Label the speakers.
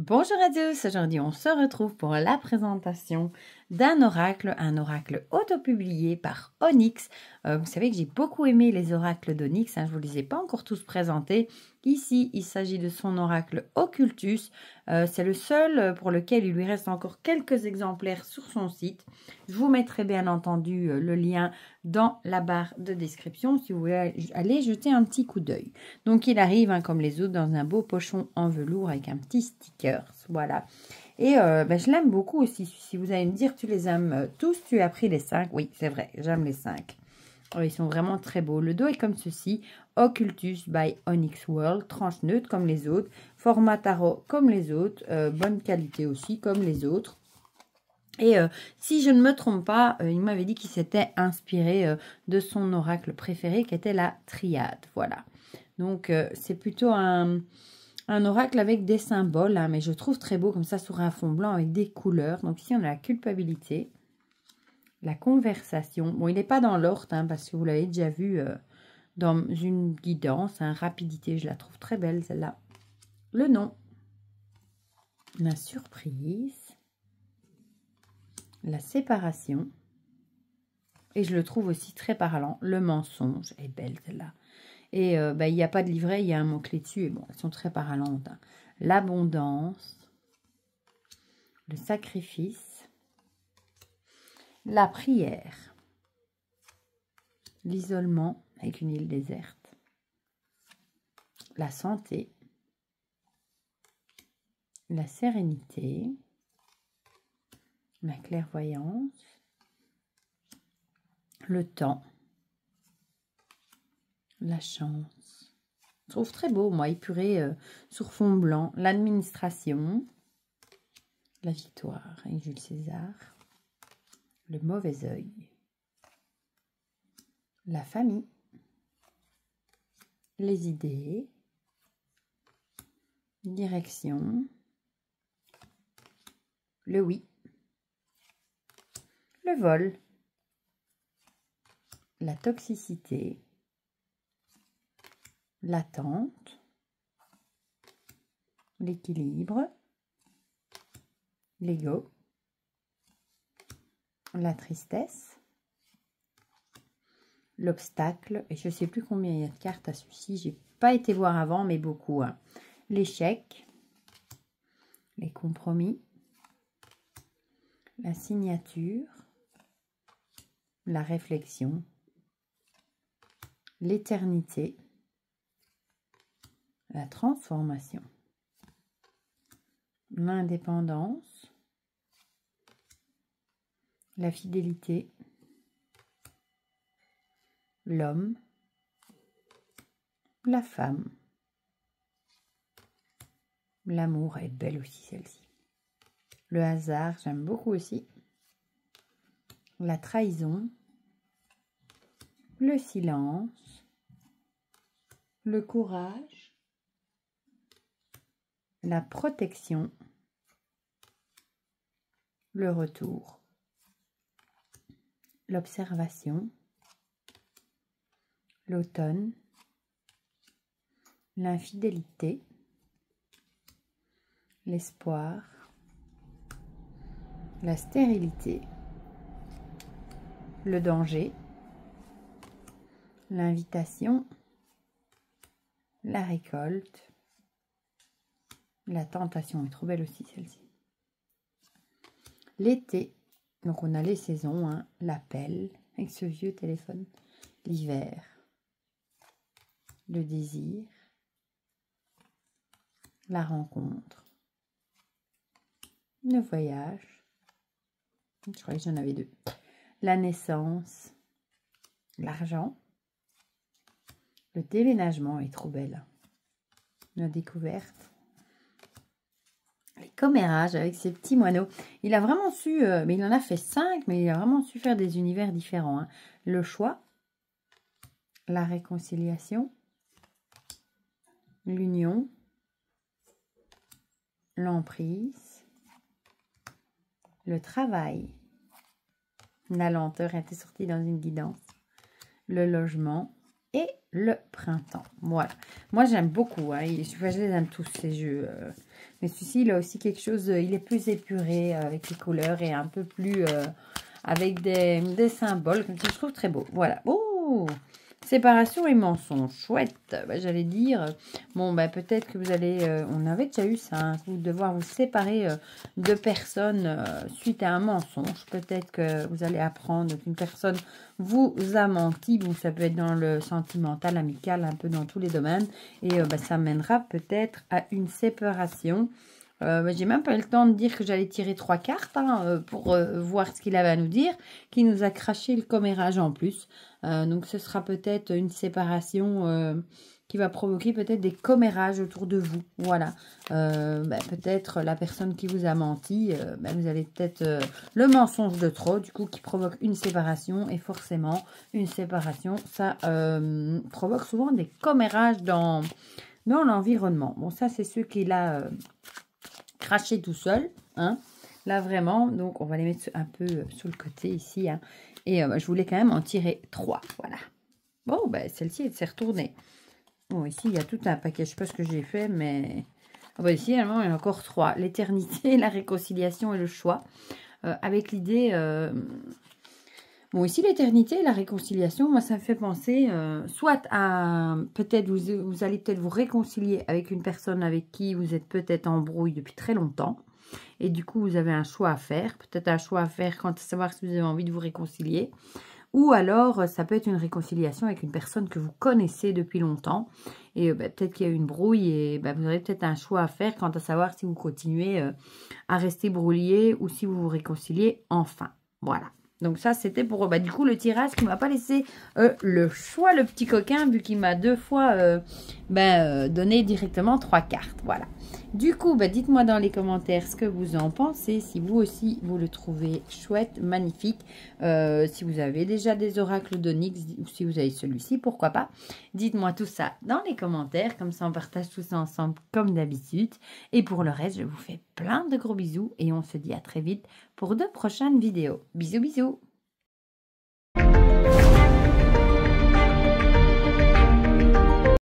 Speaker 1: Bonjour à tous, aujourd'hui on se retrouve pour la présentation d'un oracle, un oracle auto-publié par Onyx. Vous savez que j'ai beaucoup aimé les oracles d'Onyx, je ne vous les ai pas encore tous présentés. Ici, il s'agit de son oracle Occultus. C'est le seul pour lequel il lui reste encore quelques exemplaires sur son site. Je vous mettrai bien entendu le lien dans la barre de description si vous voulez aller jeter un petit coup d'œil. Donc il arrive comme les autres dans un beau pochon en velours avec un petit sticker. Voilà. Et je l'aime beaucoup aussi. Si vous allez me dire tu les aimes tous, tu as pris les 5. Oui, c'est vrai, j'aime les 5. Ils sont vraiment très beaux. Le dos est comme ceci. Occultus by Onyx World. Tranche neutre comme les autres. Format tarot comme les autres. Bonne qualité aussi comme les autres. Et si je ne me trompe pas, il m'avait dit qu'il s'était inspiré de son oracle préféré qui était la triade. Voilà. Donc c'est plutôt un oracle avec des symboles, mais je trouve très beau comme ça sur un fond blanc avec des couleurs. Donc ici on a la culpabilité, la conversation. Bon, il n'est pas dans l'ordre parce que vous l'avez déjà vu dans une guidance. Rapidité, je la trouve très belle celle-là. Le nom, la surprise, la séparation. Et je le trouve aussi très parlant. Le mensonge est belle celle-là. Et il n'y a pas de livret, il y a un mot-clé dessus. Et bon, elles sont très parlantes. L'abondance, le sacrifice, la prière, l'isolement avec une île déserte, la santé, la sérénité, la clairvoyance, le temps, la chance. Je trouve très beau, moi, épuré sur fond blanc. L'administration, la victoire avec Jules César, le mauvais œil, la famille, les idées, direction, le oui, le vol, la toxicité, l'attente, l'équilibre, l'ego, la tristesse, l'obstacle, et je ne sais plus combien il y a de cartes à celui-ci, j'ai pas été voir avant, mais beaucoup. L'échec, les compromis, la signature, la réflexion, l'éternité, la transformation, l'indépendance, la fidélité, l'homme, la femme, l'amour est belle aussi celle-ci, le hasard, j'aime beaucoup aussi, la trahison, le silence, le courage, la protection, le retour, l'observation, l'automne, l'infidélité, l'espoir, la stérilité, le danger, l'invitation, la récolte, la tentation est trop belle aussi celle-ci. L'été, donc on a les saisons, l'appel avec ce vieux téléphone, l'hiver, le désir, la rencontre, le voyage, je croyais que j'en avais 2, la naissance, l'argent, le déménagement est trop belle, la découverte, les commérages avec ces petits moineaux. Il a vraiment su, mais il en a fait 5, mais il a vraiment su faire des univers différents. Le choix, la réconciliation, l'union, l'emprise, le travail, la lenteur était sortie dans une guidance, le logement et le printemps. Voilà. Moi, j'aime beaucoup. Hein. Je les aime tous, ces jeux. Mais celui-ci, il a aussi quelque chose... il est plus épuré avec les couleurs et un peu plus... avec des symboles. Comme ça, je trouve très beau. Voilà. Oh, séparation et mensonge. Chouette. Bah, j'allais dire... Bon, bah, peut-être que vous allez... on avait déjà eu ça. Hein, vous devoir vous séparer de personnes suite à un mensonge. Peut-être que vous allez apprendre qu'une personne vous a menti. Bon, ça peut être dans le sentimental, amical, un peu dans tous les domaines. Et bah, ça mènera peut-être à une séparation. J'ai même pas eu le temps de dire que j'allais tirer 3 cartes hein, pour voir ce qu'il avait à nous dire, qui nous a craché le commérage en plus. Donc ce sera peut-être une séparation qui va provoquer peut-être des commérages autour de vous. Voilà. Peut-être la personne qui vous a menti, vous allez peut-être le mensonge de trop, du coup qui provoque une séparation. Et forcément, une séparation, ça provoque souvent des commérages dans l'environnement. Bon, ça c'est ceux qui l'a... cracher tout seul, hein, là vraiment, donc on va les mettre un peu sur le côté ici, hein, et je voulais quand même en tirer 3, voilà. Bon, ben celle-ci elle s'est retournée. Bon, ici il y a tout un paquet, je sais pas ce que j'ai fait, mais ici il y en a encore 3, l'éternité, la réconciliation et le choix, avec l'idée... Bon, ici, l'éternité et la réconciliation, moi, ça me fait penser soit à... Peut-être, vous allez peut-être vous réconcilier avec une personne avec qui vous êtes peut-être en brouille depuis très longtemps. Et du coup, vous avez un choix à faire. Peut-être un choix à faire quant à savoir si vous avez envie de vous réconcilier. Ou alors, ça peut être une réconciliation avec une personne que vous connaissez depuis longtemps. Et peut-être qu'il y a eu une brouille et vous aurez peut-être un choix à faire quant à savoir si vous continuez à rester brouillé ou si vous vous réconciliez enfin. Voilà. Donc ça, c'était pour du coup le tirage qui m'a pas laissé le choix, le petit coquin, vu qu'il m'a 2 fois donné directement 3 cartes. Voilà. Du coup, dites-moi dans les commentaires ce que vous en pensez, si vous aussi vous le trouvez chouette, magnifique. Si vous avez déjà des oracles d'Onyx ou si vous avez celui-ci, pourquoi pas. Dites-moi tout ça dans les commentaires, comme ça on partage tout ça ensemble comme d'habitude. Et pour le reste, je vous fais plein de gros bisous et on se dit à très vite pour de prochaines vidéos. Bisous, bisous!